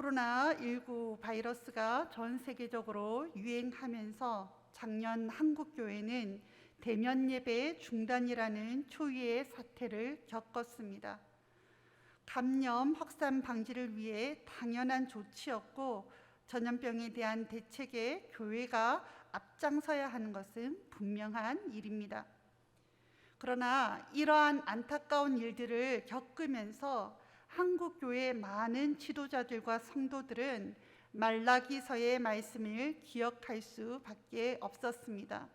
코로나19 바이러스가 전 세계적으로 유행하면서 작년 한국교회는 대면 예배 중단이라는 초유의 사태를 겪었습니다. 감염 확산 방지를 위해 당연한 조치였고 전염병에 대한 대책에 교회가 앞장서야 하는 것은 분명한 일입니다. 그러나 이러한 안타까운 일들을 겪으면서 한국교회의 많은 지도자들과 성도들은 말라기서의 말씀을 기억할 수밖에 없었습니다.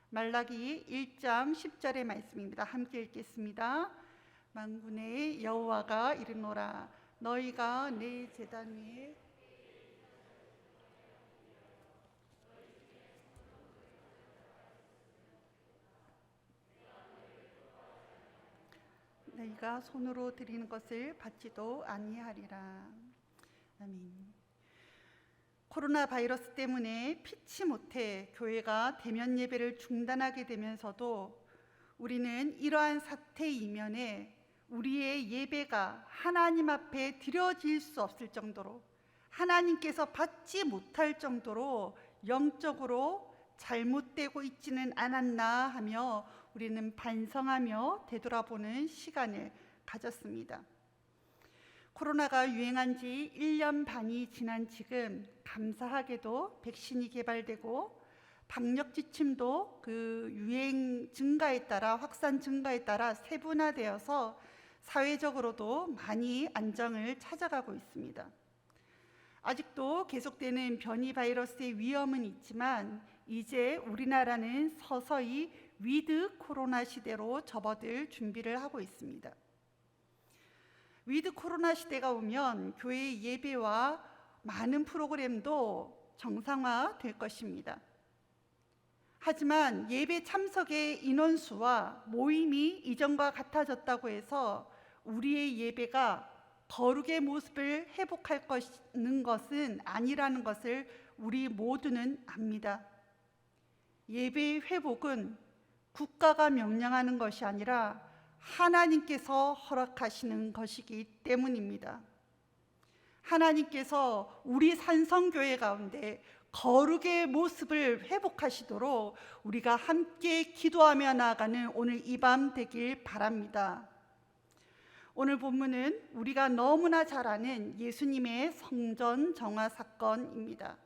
말라기 1장 10절의 말씀입니다. 함께 읽겠습니다. 만군의 여호와가 이르노라 너희가 내 제단 위에 너희가 손으로 드리는 것을 받지도 아니하리라. 아멘. 코로나 바이러스 때문에 피치 못해 교회가 대면 예배를 중단하게 되면서도 우리는 이러한 사태 이면에 우리의 예배가 하나님 앞에 드려질 수 없을 정도로 하나님께서 받지 못할 정도로 영적으로 잘못되고 있지는 않았나 하며 우리는 반성하며 되돌아보는 시간을 가졌습니다. 코로나가 유행한 지 1년 반이 지난 지금 감사하게도 백신이 개발되고 방역 지침도 그 유행 증가에 따라 확산 증가에 따라 세분화되어서 사회적으로도 많이 안정을 찾아가고 있습니다. 아직도 계속되는 변이 바이러스의 위험은 있지만 이제 우리나라는 서서히 위드 코로나 시대로 접어들 준비를 하고 있습니다. 위드 코로나 시대가 오면 교회 예배와 많은 프로그램도 정상화될 것입니다. 하지만 예배 참석의 인원수와 모임이 이전과 같아졌다고 해서 우리의 예배가 거룩의 모습을 회복할 것은 아니라는 것을 우리 모두는 압니다. 예배의 회복은 국가가 명령하는 것이 아니라 하나님께서 허락하시는 것이기 때문입니다. 하나님께서 우리 산성교회 가운데 거룩의 모습을 회복하시도록 우리가 함께 기도하며 나아가는 오늘 이 밤 되길 바랍니다. 오늘 본문은 우리가 너무나 잘 아는 예수님의 성전 정화 사건입니다.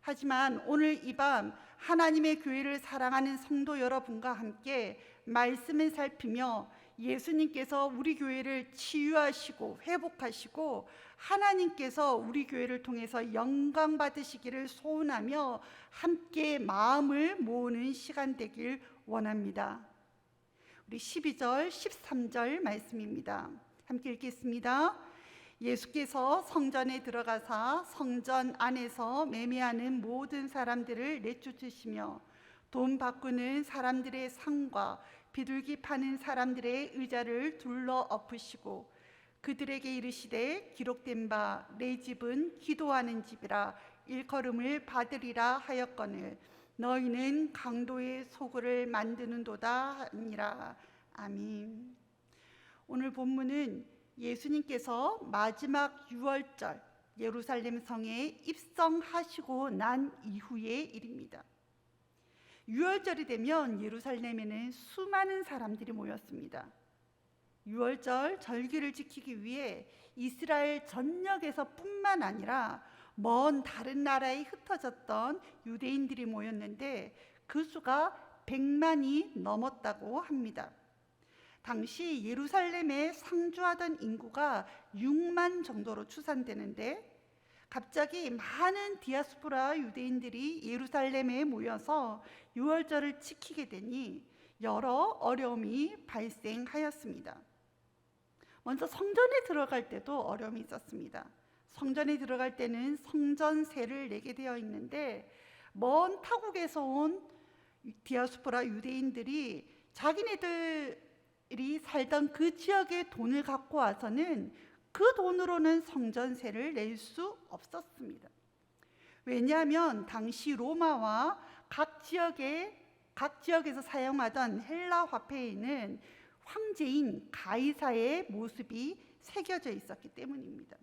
하지만 오늘 이 밤 하나님의 교회를 사랑하는 성도 여러분과 함께 말씀을 살피며 예수님께서 우리 교회를 치유하시고 회복하시고 하나님께서 우리 교회를 통해서 영광 받으시기를 소원하며 함께 마음을 모으는 시간 되길 원합니다. 우리 12절, 13절 말씀입니다. 함께 읽겠습니다. 예수께서 성전에 들어가사 성전 안에서 매매하는 모든 사람들을 내쫓으시며 돈 바꾸는 사람들의 상과 비둘기 파는 사람들의 의자를 둘러 엎으시고 그들에게 이르시되 기록된 바 내 집은 기도하는 집이라 일컬음을 받으리라 하였거늘 너희는 강도의 소굴을 만드는도다 하니라. 아멘. 오늘 본문은 예수님께서 마지막 유월절 예루살렘 성에 입성하시고 난 이후의 일입니다. 유월절이 되면 예루살렘에는 수많은 사람들이 모였습니다. 유월절 절기를 지키기 위해 이스라엘 전역에서 뿐만 아니라 먼 다른 나라에 흩어졌던 유대인들이 모였는데 그 수가 100만이 넘었다고 합니다. 당시 예루살렘에 상주하던 인구가 6만 정도로 추산되는데 갑자기 많은 디아스포라 유대인들이 예루살렘에 모여서 유월절을 지키게 되니 여러 어려움이 발생하였습니다. 먼저 성전에 들어갈 때도 어려움이 있었습니다. 성전에 들어갈 때는 성전세를 내게 되어 있는데 먼 타국에서 온 디아스포라 유대인들이 자기네들이 살던 그 지역의 돈을 갖고 와서는 그 돈으로는 성전세를 낼 수 없었습니다. 왜냐하면 당시 로마와 각 지역에서 사용하던 헬라 화폐에는 황제인 가이사의 모습이 새겨져 있었기 때문입니다.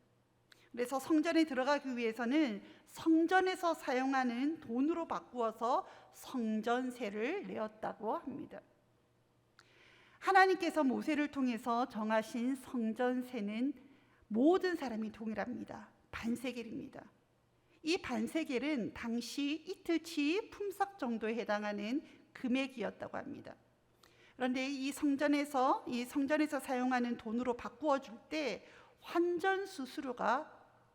그래서 성전에 들어가기 위해서는 성전에서 사용하는 돈으로 바꾸어서 성전세를 내었다고 합니다. 하나님께서 모세를 통해서 정하신 성전세는 모든 사람이 동일합니다. 반세겔입니다. 이 반세겔은 당시 이틀치 품삯 정도에 해당하는 금액이었다고 합니다. 그런데 이 성전에서 사용하는 돈으로 바꾸어 줄 때 환전 수수료가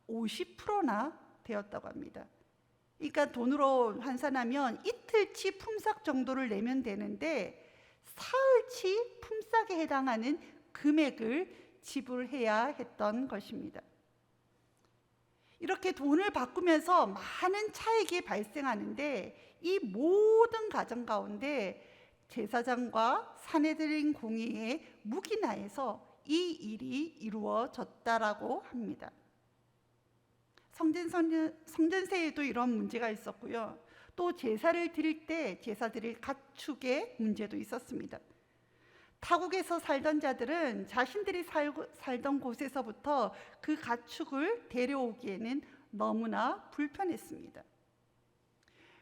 50%나 되었다고 합니다. 그러니까 돈으로 환산하면 이틀치 품삯 정도를 내면 되는데 사흘치 품삯에 해당하는 금액을 지불해야 했던 것입니다. 이렇게 돈을 바꾸면서 많은 차익이 발생하는데 이 모든 과정 가운데 제사장과 산헤드린 공의에 묵인하여서 이 일이 이루어졌다라고 합니다. 성전세에도 이런 문제가 있었고요. 또 제사를 드릴 때 제사 드릴 가축의 문제도 있었습니다. 타국에서 살던 자들은 자신들이 살던 곳에서부터 그 가축을 데려오기에는 너무나 불편했습니다.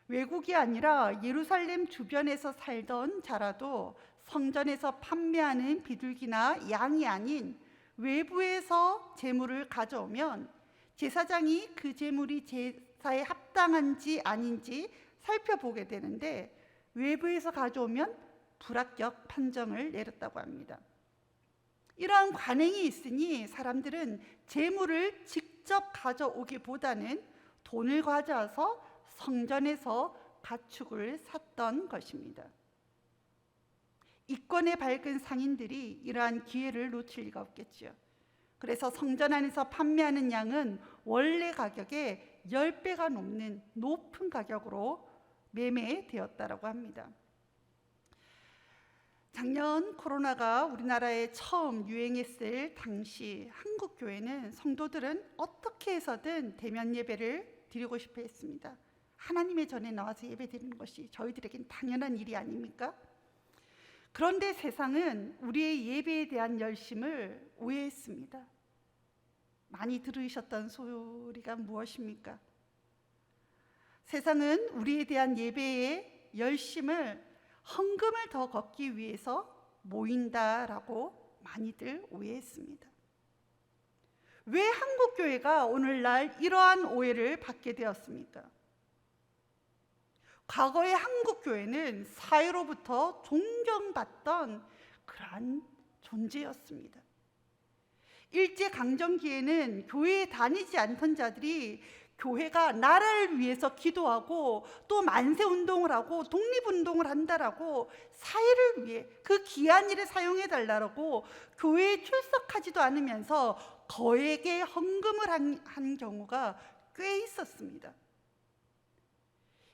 외국이 아니라 예루살렘 주변에서 살던 자라도 성전에서 판매하는 비둘기나 양이 아닌 외부에서 제물을 가져오면 제사장이 그 제물이 제사에 합당한지 아닌지 살펴보게 되는데 외부에서 가져오면 불합격 판정을 내렸다고 합니다. 이러한 관행이 있으니 사람들은 제물을 직접 가져오기보다는 돈을 가져와서 성전에서 가축을 샀던 것입니다. 이권에 밝은 상인들이 이러한 기회를 놓칠 리가 없겠죠. 그래서 성전 안에서 판매하는 양은 원래 가격의 10배가 넘는 높은 가격으로 매매되었다고 합니다. 작년 코로나가 우리나라에 처음 유행했을 당시 한국 교회는 성도들은 어떻게 해서든 대면 예배를 드리고 싶어 했습니다. 하나님의 전에 나와서 예배 드리는 것이 저희들에겐 당연한 일이 아닙니까? 그런데 세상은 우리의 예배에 대한 열심을 오해했습니다. 많이 들으셨던 소리가 무엇입니까? 세상은 우리에 대한 예배의 열심을 헌금을 더 걷기 위해서 모인다라고 많이들 오해했습니다. 왜 한국교회가 오늘날 이러한 오해를 받게 되었습니까? 과거의 한국교회는 사회로부터 존경받던 그러한 존재였습니다. 일제강점기에는 교회에 다니지 않던 자들이 교회가 나라를 위해서 기도하고 또 만세운동을 하고 독립운동을 한다라고 사회를 위해 그 귀한 일에 사용해 달라고 교회에 출석하지도 않으면서 거액의 헌금을 한 경우가 꽤 있었습니다.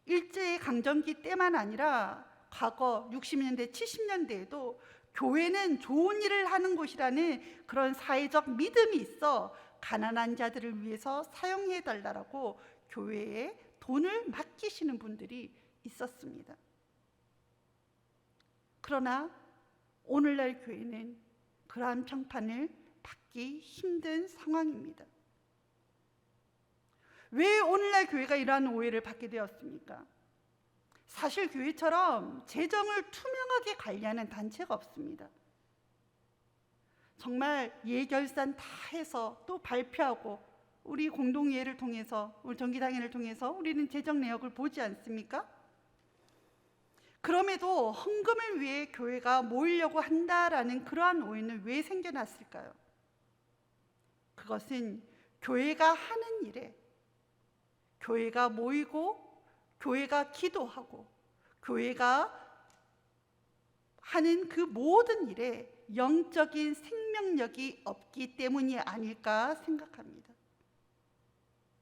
일제강점기 때만 아니라 과거 60년대, 70년대에도 교회는 좋은 일을 하는 곳이라는 그런 사회적 믿음이 있어 가난한 자들을 위해서 사용해 달라고 교회에 돈을 맡기시는 분들이 있었습니다. 그러나 오늘날 교회는 그러한 평판을 받기 힘든 상황입니다. 왜 오늘날 교회가 이러한 오해를 받게 되었습니까? 사실 교회처럼 재정을 투명하게 관리하는 단체가 없습니다. 정말 예결산 다 해서 또 발표하고 우리 공동회의를 통해서 우리 정기당회를 통해서 우리는 재정 내역을 보지 않습니까? 그럼에도 헌금을 위해 교회가 모이려고 한다라는 그러한 오해는 왜 생겨났을까요? 그것은 교회가 하는 일에 교회가 모이고 교회가 기도하고 교회가 하는 그 모든 일에 영적인 생명력이 없기 때문이 아닐까 생각합니다.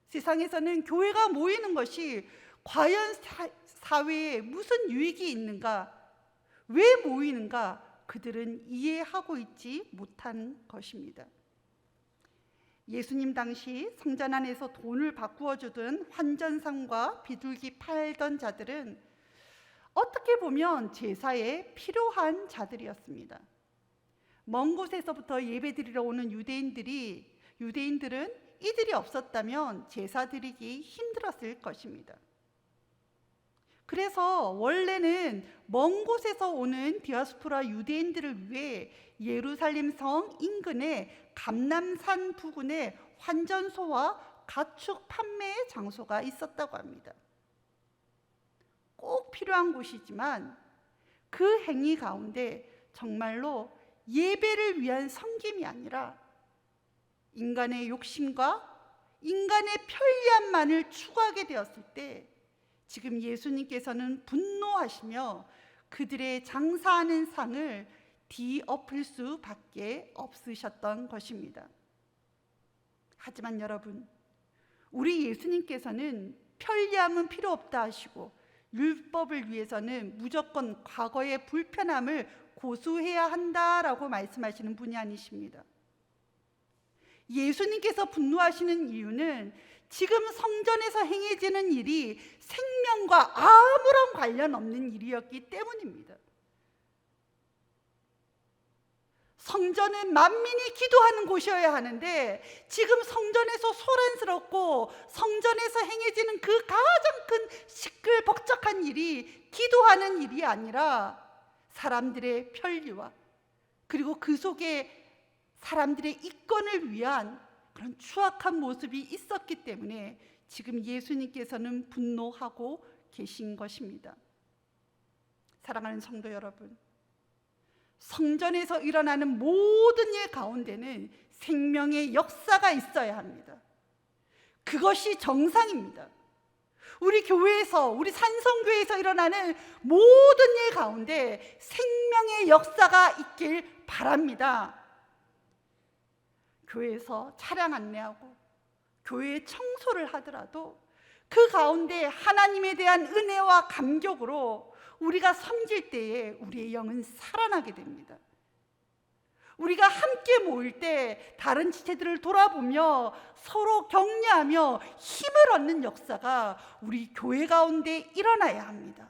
세상에서는 교회가 모이는 것이 과연 사회에 무슨 유익이 있는가, 왜 모이는가 그들은 이해하고 있지 못한 것입니다. 예수님 당시 성전 안에서 돈을 바꾸어 주던 환전상과 비둘기 팔던 자들은 어떻게 보면 제사에 필요한 자들이었습니다. 먼 곳에서부터 예배드리러 오는 유대인들은 이들이 없었다면 제사 드리기 힘들었을 것입니다. 그래서 원래는 먼 곳에서 오는 디아스포라 유대인들을 위해 예루살렘 성 인근의 감람산 부근에 환전소와 가축 판매의 장소가 있었다고 합니다. 꼭 필요한 곳이지만 그 행위 가운데 정말로 예배를 위한 섬김이 아니라 인간의 욕심과 인간의 편리함만을 추구하게 되었을 때 지금 예수님께서는 분노하시며 그들의 장사하는 상을 뒤엎을 수밖에 없으셨던 것입니다. 하지만 여러분, 우리 예수님께서는 편리함은 필요 없다 하시고 율법을 위해서는 무조건 과거의 불편함을 고수해야 한다라고 말씀하시는 분이 아니십니다. 예수님께서 분노하시는 이유는 지금 성전에서 행해지는 일이 생명과 아무런 관련 없는 일이었기 때문입니다. 성전은 만민이 기도하는 곳이어야 하는데 지금 성전에서 소란스럽고 성전에서 행해지는 그 가장 큰 시끌벅적한 일이 기도하는 일이 아니라 사람들의 편리와 그리고 그 속에 사람들의 이권을 위한 그런 추악한 모습이 있었기 때문에 지금 예수님께서는 분노하고 계신 것입니다. 사랑하는 성도 여러분, 성전에서 일어나는 모든 일 가운데는 생명의 역사가 있어야 합니다. 그것이 정상입니다. 우리 교회에서, 우리 산성교회에서 일어나는 모든 일 가운데 생명의 역사가 있길 바랍니다. 교회에서 차량 안내하고 교회 청소를 하더라도 그 가운데 하나님에 대한 은혜와 감격으로 우리가 섬길 때에 우리의 영은 살아나게 됩니다. 우리가 함께 모일 때 다른 지체들을 돌아보며 서로 격려하며 힘을 얻는 역사가 우리 교회 가운데 일어나야 합니다.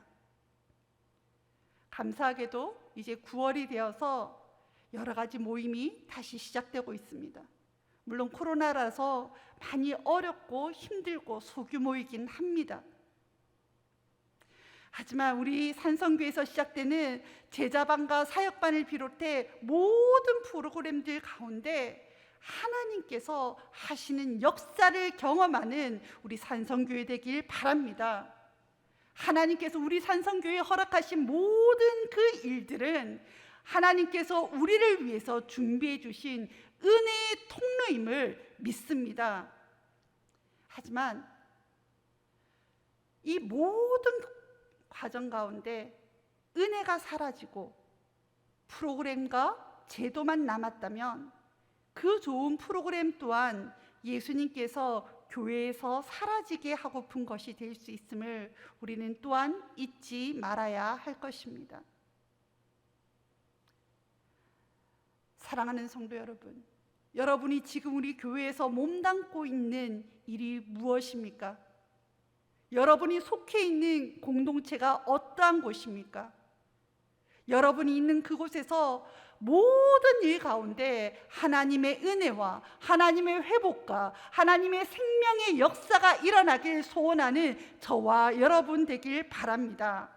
감사하게도 이제 9월이 되어서 여러 가지 모임이 다시 시작되고 있습니다. 물론 코로나라서 많이 어렵고 힘들고 소규모이긴 합니다. 하지만 우리 산성교에서 시작되는 제자반과 사역반을 비롯해 모든 프로그램들 가운데 하나님께서 하시는 역사를 경험하는 우리 산성교회 되길 바랍니다. 하나님께서 우리 산성교회에 허락하신 모든 그 일들은 하나님께서 우리를 위해서 준비해 주신 은혜의 통로임을 믿습니다. 하지만 이 모든 과정 가운데 은혜가 사라지고 프로그램과 제도만 남았다면 그 좋은 프로그램 또한 예수님께서 교회에서 사라지게 하고픈 것이 될 수 있음을 우리는 또한 잊지 말아야 할 것입니다. 사랑하는 성도 여러분, 여러분이 지금 우리 교회에서 몸담고 있는 일이 무엇입니까? 여러분이 속해 있는 공동체가 어떠한 곳입니까? 여러분이 있는 그곳에서 모든 일 가운데 하나님의 은혜와 하나님의 회복과 하나님의 생명의 역사가 일어나길 소원하는 저와 여러분 되길 바랍니다.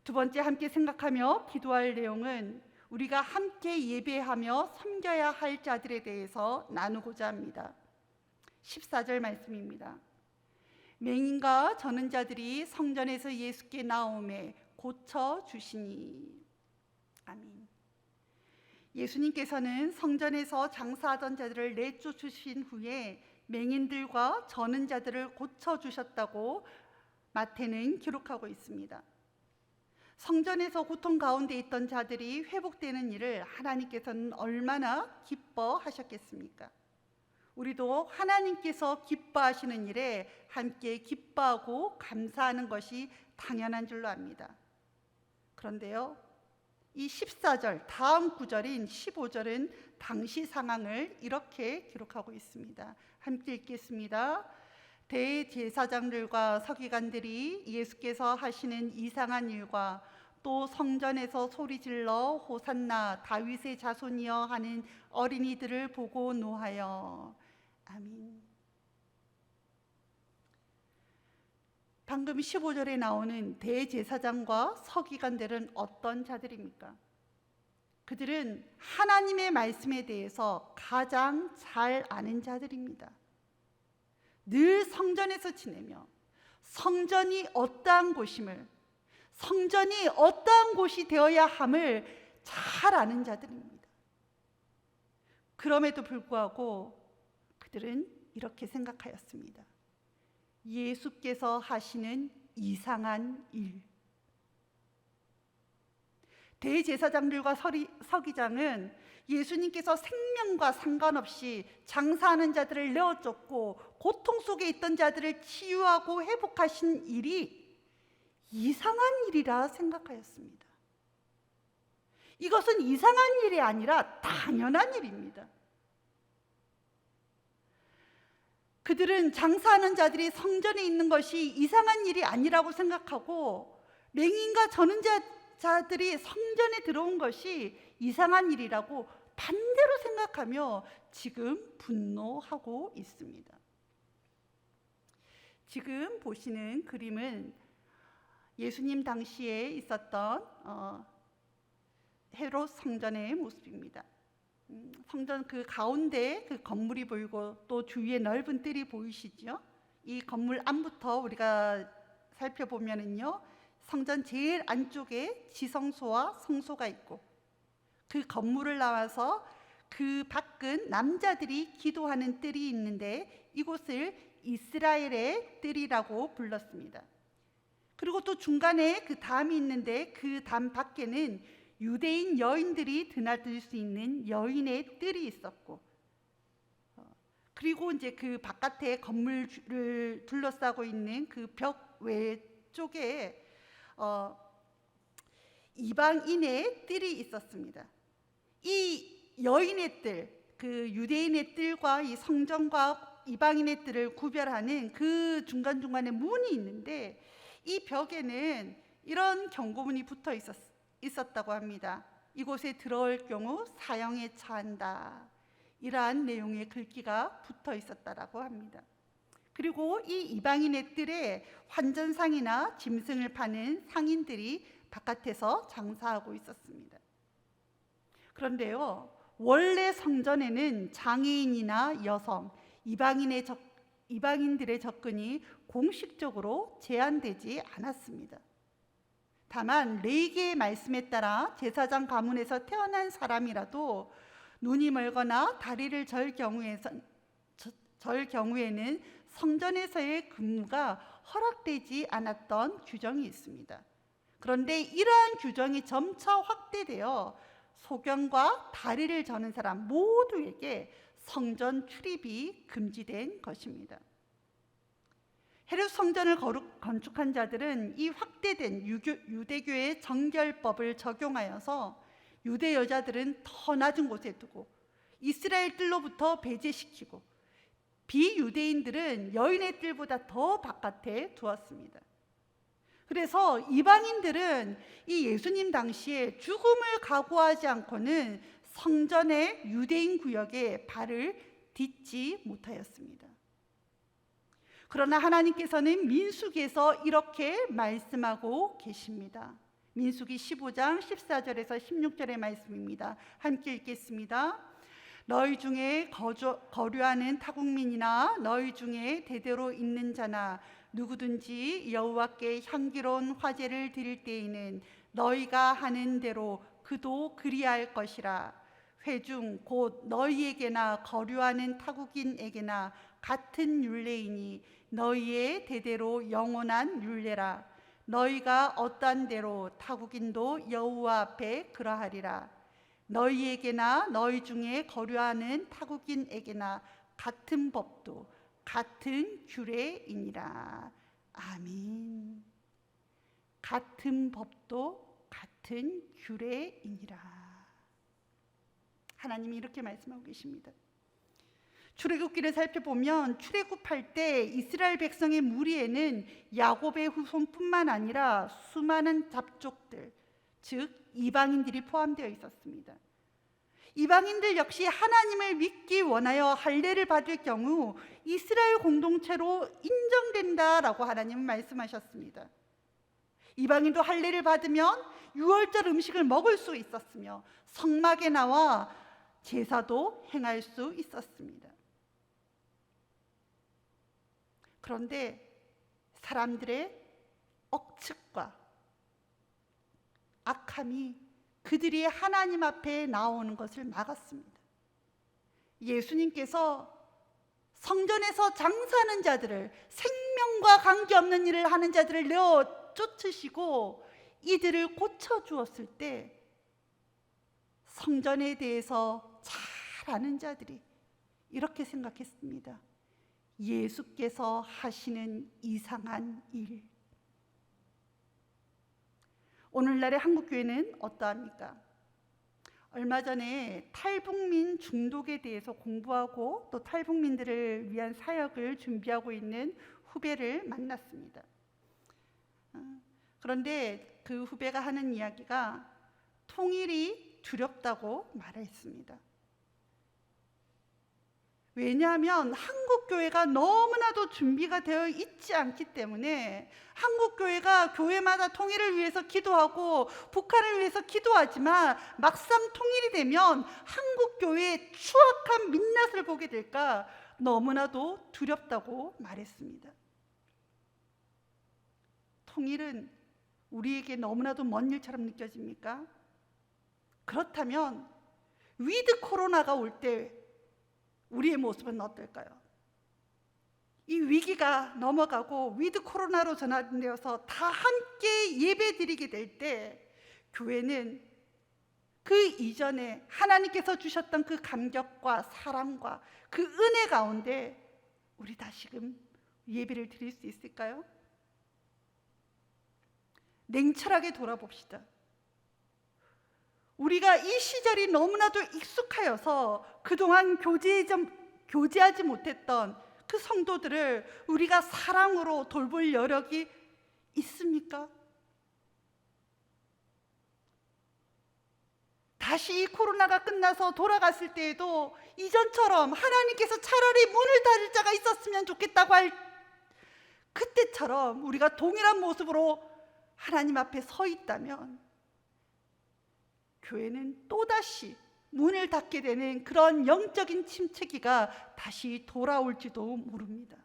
두 번째 함께 생각하며 기도할 내용은 우리가 함께 예배하며 섬겨야 할 자들에 대해서 나누고자 합니다. 14절 말씀입니다. 맹인과 저는 자들이 성전에서 예수께 나오매 고쳐주시니. 아멘. 예수님께서는 성전에서 장사하던 자들을 내쫓으신 후에 맹인들과 저는 자들을 고쳐주셨다고 마태는 기록하고 있습니다. 성전에서 고통 가운데 있던 자들이 회복되는 일을 하나님께서는 얼마나 기뻐하셨겠습니까? 우리도 하나님께서 기뻐하시는 일에 함께 기뻐하고 감사하는 것이 당연한 줄로 압니다. 그런데요, 이 14절 다음 구절인 15절은 당시 상황을 이렇게 기록하고 있습니다. 함께 읽겠습니다. 대제사장들과 서기관들이 예수께서 하시는 이상한 일과 또 성전에서 소리질러 호산나 다윗의 자손이여 하는 어린이들을 보고 노하여. 아멘. 방금 15절에 나오는 대제사장과 서기관들은 어떤 자들입니까? 그들은 하나님의 말씀에 대해서 가장 잘 아는 자들입니다. 늘 성전에서 지내며 성전이 어떠한 곳임을, 성전이 어떠한 곳이 되어야 함을 잘 아는 자들입니다. 그럼에도 불구하고 그들은 이렇게 생각하였습니다. 예수께서 하시는 이상한 일. 대제사장들과 서기장은 예수님께서 생명과 상관없이 장사하는 자들을 내어쫓고 고통 속에 있던 자들을 치유하고 회복하신 일이 이상한 일이라 생각하였습니다. 이것은 이상한 일이 아니라 당연한 일입니다. 그들은 장사하는 자들이 성전에 있는 것이 이상한 일이 아니라고 생각하고, 맹인과 전능자들이 성전에 들어온 것이 이상한 일이라고 반대로 생각하며 지금 분노하고 있습니다. 지금 보시는 그림은 예수님 당시에 있었던 헤롯 성전의 모습입니다. 성전 그 가운데 그 건물이 보이고 또 주위에 넓은 뜰이 보이시죠? 이 건물 안부터 우리가 살펴보면은요, 성전 제일 안쪽에 지성소와 성소가 있고, 그 건물을 나와서 그 밖은 남자들이 기도하는 뜰이 있는데 이곳을 이스라엘의 뜰이라고 불렀습니다. 그리고 또 중간에 그 담이 있는데 그 담 밖에는 유대인 여인들이 드나들 수 있는 여인의 뜰이 있었고, 그리고 이제 그 바깥에 건물을 둘러싸고 있는 그 벽 외쪽에 이방인의 뜰이 있었습니다. 이 여인의 뜰, 그 유대인의 뜰과 이 성전과 이방인의 뜰을 구별하는 그 중간중간에 문이 있는데, 이 벽에는 이런 경고문이 붙어 있었다고 합니다. 이곳에 들어올 경우 사형에 처한다, 이러한 내용의 글귀가 붙어 있었다라고 합니다. 그리고 이 이방인의 뜰에 환전상이나 짐승을 파는 상인들이 바깥에서 장사하고 있었습니다. 그런데요, 원래 성전에는 장애인이나 여성, 이방인들의 접근이 공식적으로 제한되지 않았습니다. 다만 레위기의 말씀에 따라 제사장 가문에서 태어난 사람이라도 눈이 멀거나 다리를 절 경우에는 성전에서의 근무가 허락되지 않았던 규정이 있습니다. 그런데 이러한 규정이 점차 확대되어 소경과 다리를 저는 사람 모두에게 성전 출입이 금지된 것입니다. 헤롯 성전을 건축한 자들은 이 확대된 유대교의 정결법을 적용하여서 유대 여자들은 더 낮은 곳에 두고 이스라엘 뜰로부터 배제시키고, 비유대인들은 여인의 뜰보다 더 바깥에 두었습니다. 그래서 이방인들은 이 예수님 당시에 죽음을 각오하지 않고는 성전의 유대인 구역에 발을 딛지 못하였습니다. 그러나 하나님께서는 민수기에서 이렇게 말씀하고 계십니다. 민수기 15장 14절에서 16절의 말씀입니다. 함께 읽겠습니다. 너희 중에 거류하는 타국민이나 너희 중에 대대로 있는 자나 누구든지 여호와께 향기로운 화제를 드릴 때에는 너희가 하는 대로 그도 그리할 것이라. 회중 곧 너희에게나 거류하는 타국인에게나 같은 율례이니 너희의 대대로 영원한 율례라. 너희가 어떠한 대로 타국인도 여호와 앞에 그러하리라. 너희에게나 너희 중에 거류하는 타국인에게나 같은 법도 같은 규례이니라. 아멘. 같은 법도 같은 규례이니라. 하나님이 이렇게 말씀하고 계십니다. 출애굽기를 살펴보면 출애굽할 때 이스라엘 백성의 무리에는 야곱의 후손뿐만 아니라 수많은 잡족들, 즉 이방인들이 포함되어 있었습니다. 이방인들 역시 하나님을 믿기 원하여 할례를 받을 경우 이스라엘 공동체로 인정된다라고 하나님은 말씀하셨습니다. 이방인도 할례를 받으면 유월절 음식을 먹을 수 있었으며 성막에 나와 제사도 행할 수 있었습니다. 그런데 사람들의 억측과 악함이 그들이 하나님 앞에 나오는 것을 막았습니다. 예수님께서 성전에서 장사하는 자들을, 생명과 관계없는 일을 하는 자들을 내어 쫓으시고 이들을 고쳐주었을 때 성전에 대해서 잘 아는 자들이 이렇게 생각했습니다. 예수께서 하시는 이상한 일. 오늘날의 한국교회는 어떠합니까? 얼마 전에 탈북민 중독에 대해서 공부하고 또 탈북민들을 위한 사역을 준비하고 있는 후배를 만났습니다. 그런데 그 후배가 하는 이야기가 통일이 두렵다고 말했습니다. 왜냐하면 한국교회가 너무나도 준비가 되어 있지 않기 때문에 한국교회가 교회마다 통일을 위해서 기도하고 북한을 위해서 기도하지만 막상 통일이 되면 한국교회의 추악한 민낯을 보게 될까 너무나도 두렵다고 말했습니다. 통일은 우리에게 너무나도 먼 일처럼 느껴집니까? 그렇다면 위드 코로나가 올 때 우리의 모습은 어떨까요? 이 위기가 넘어가고 위드 코로나로 전환되어서 다 함께 예배드리게 될 때 교회는 그 이전에 하나님께서 주셨던 그 감격과 사랑과 그 은혜 가운데 우리 다시금 예배를 드릴 수 있을까요? 냉철하게 돌아봅시다. 우리가 이 시절이 너무나도 익숙하여서 그동안 교제하지 못했던 그 성도들을 우리가 사랑으로 돌볼 여력이 있습니까? 다시 이 코로나가 끝나서 돌아갔을 때에도 이전처럼 하나님께서 차라리 문을 닫을 자가 있었으면 좋겠다고 할 그때처럼 우리가 동일한 모습으로 하나님 앞에 서 있다면 교회는 또다시 문을 닫게 되는 그런 영적인 침체기가 다시 돌아올지도 모릅니다.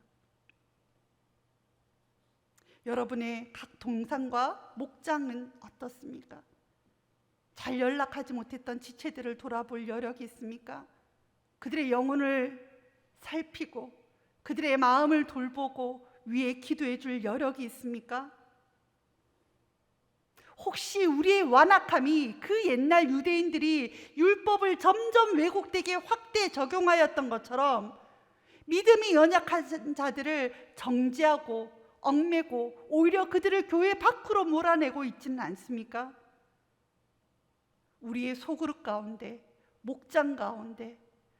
여러분의 각 동상과 목장은 어떻습니까? 잘 연락하지 못했던 지체들을 돌아볼 여력이 있습니까? 그들의 영혼을 살피고 그들의 마음을 돌보고 위에 기도해 줄 여력이 있습니까? 혹시 우리의 완악함이 그 옛날 유대인들이 율법을 점점 왜곡되게 확대 적용하였던 것처럼 믿음이 연약한 자들을 정죄하고 얽매고 오히려 그들을 교회 밖으로 몰아내고 있지는 않습니까? 우리의 소그룹 가운데, 목장 가운데,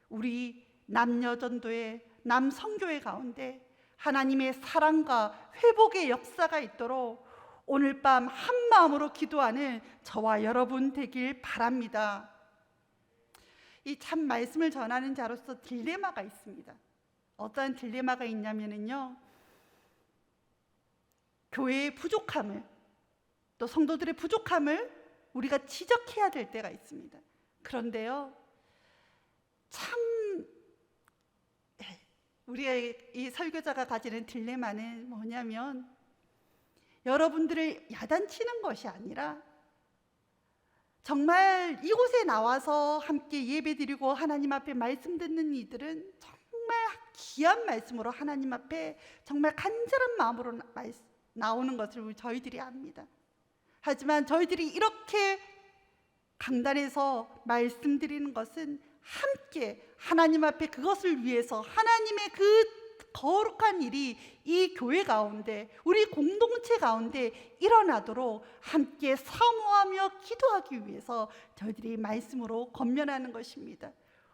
우리 남녀전도회, 남성교회 가운데 하나님의 사랑과 회복의 역사가 있도록 오늘 밤 한마음으로 기도하는 저와 여러분 되길 바랍니다. 이 참 말씀을 전하는 자로서 딜레마가 있습니다. 어떠한 딜레마가 있냐면요, 교회의 부족함을, 또 성도들의 부족함을 우리가 지적해야 될 때가 있습니다. 그런데요, 참 우리가 이 설교자가 가지는 딜레마는 뭐냐면 여러분들을 야단치는 것이 아니라 정말 이곳에 나와서 함께 예배드리고 하나님 앞에 말씀 듣는 이들은 정말 귀한 말씀으로 하나님 앞에 정말 간절한 마음으로 나오는 것을 저희들이 압니다. 하지만 저희들이 이렇게 강단에서 말씀드리는 것은 함께 하나님 앞에 그것을 위해서 하나님의 그 거룩한 일이 이 교회 가운데, 우리 공동체 가운데 일어나도록 함께 사모하며 기도하기 위해서 저희들이 말씀으로 권면하는 것입니다.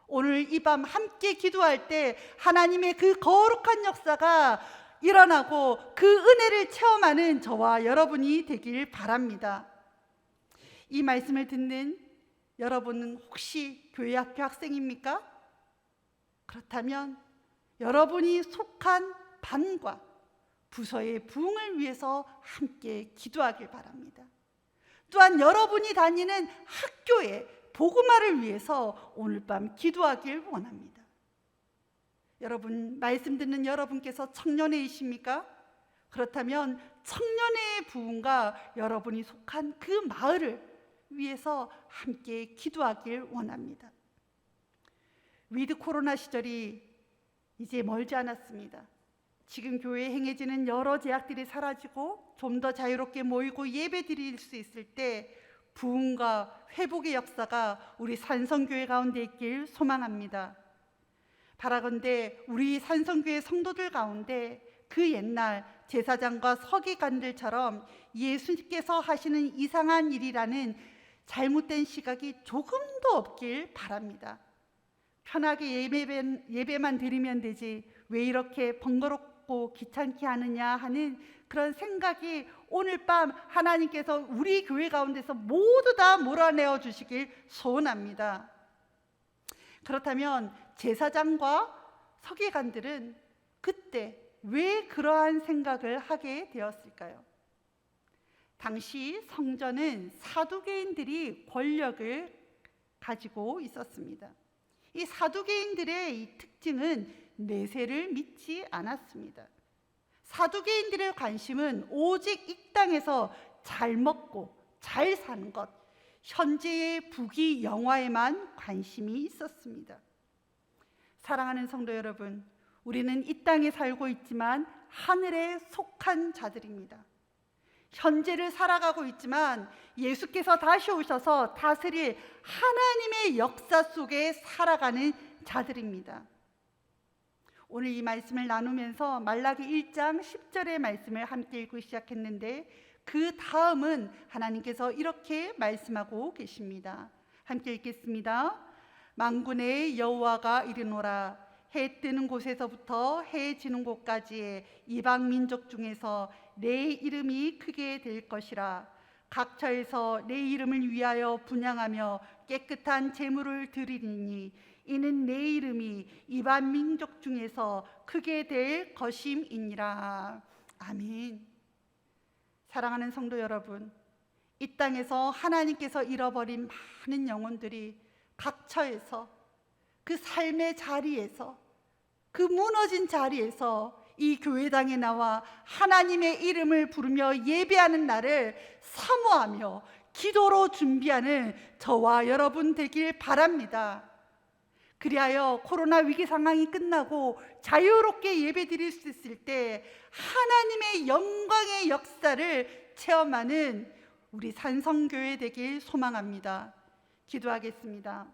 오늘 이 밤 함께 기도할 때 하나님의 그 거룩한 역사가 일어나고 그 은혜를 체험하는 저와 여러분이 되길 바랍니다. 이 말씀을 듣는 여러분은 혹시 교회 학교 학생입니까? 그렇다면 여러분이 속한 반과 부서의 부흥을 위해서 함께 기도하길 바랍니다. 또한 여러분이 다니는 학교의 복음화를 위해서 오늘 밤 기도하길 원합니다. 여러분, 말씀 듣는 여러분께서 청년회이십니까? 그렇다면 청년회의 부흥과 여러분이 속한 그 마을을 위해서 함께 기도하길 원합니다. 위드 코로나 시절이 이제 멀지 않았습니다. 지금 교회에 행해지는 여러 제약들이 사라지고 좀 더 자유롭게 모이고 예배 드릴 수 있을 때 부흥과 회복의 역사가 우리 산성교회 가운데 있길 소망합니다. 바라건대 우리 산성교회 성도들 가운데 그 옛날 제사장과 서기관들처럼 예수님께서 하시는 이상한 일이라는 잘못된 시각이 조금도 없길 바랍니다. 편하게 예배만 드리면 되지 왜 이렇게 번거롭고 귀찮게 하느냐 하는 그런 생각이 오늘 밤 하나님께서 우리 교회 가운데서 모두 다 몰아내어 주시길 소원합니다. 그렇다면 제사장과 서기관들은 그때 왜 그러한 생각을 하게 되었을까요? 당시 성전은 사두개인들이 권력을 가지고 있었습니다. 이 사두개인들의 이 특징은 내세를 믿지 않았습니다. 사두개인들의 관심은 오직 이 땅에서 잘 먹고 잘 사는 것, 현재의 부귀 영화에만 관심이 있었습니다. 사랑하는 성도 여러분, 우리는 이 땅에 살고 있지만 하늘에 속한 자들입니다. 현재를 살아가고 있지만 예수께서 다시 오셔서 다스릴 하나님의 역사 속에 살아가는 자들입니다. 오늘 이 말씀을 나누면서 말라기 1장 10절의 말씀을 함께 읽고 시작했는데 그 다음은 하나님께서 이렇게 말씀하고 계십니다. 함께 읽겠습니다. 만군의 여호와가 이르노라. 해 뜨는 곳에서부터 해 지는 곳까지의 이방 민족 중에서 내 이름이 크게 될 것이라. 각처에서 내 이름을 위하여 분향하며 깨끗한 제물을 드리니 이는 내 이름이 이방 민족 중에서 크게 될 것임이니라. 아멘. 사랑하는 성도 여러분, 이 땅에서 하나님께서 잃어버린 많은 영혼들이 각처에서 그 삶의 자리에서 그 무너진 자리에서 이 교회당에 나와 하나님의 이름을 부르며 예배하는 날을 사모하며 기도로 준비하는 저와 여러분 되길 바랍니다. 그리하여 코로나 위기 상황이 끝나고 자유롭게 예배 드릴 수 있을 때 하나님의 영광의 역사를 체험하는 우리 산성교회 되길 소망합니다. 기도하겠습니다.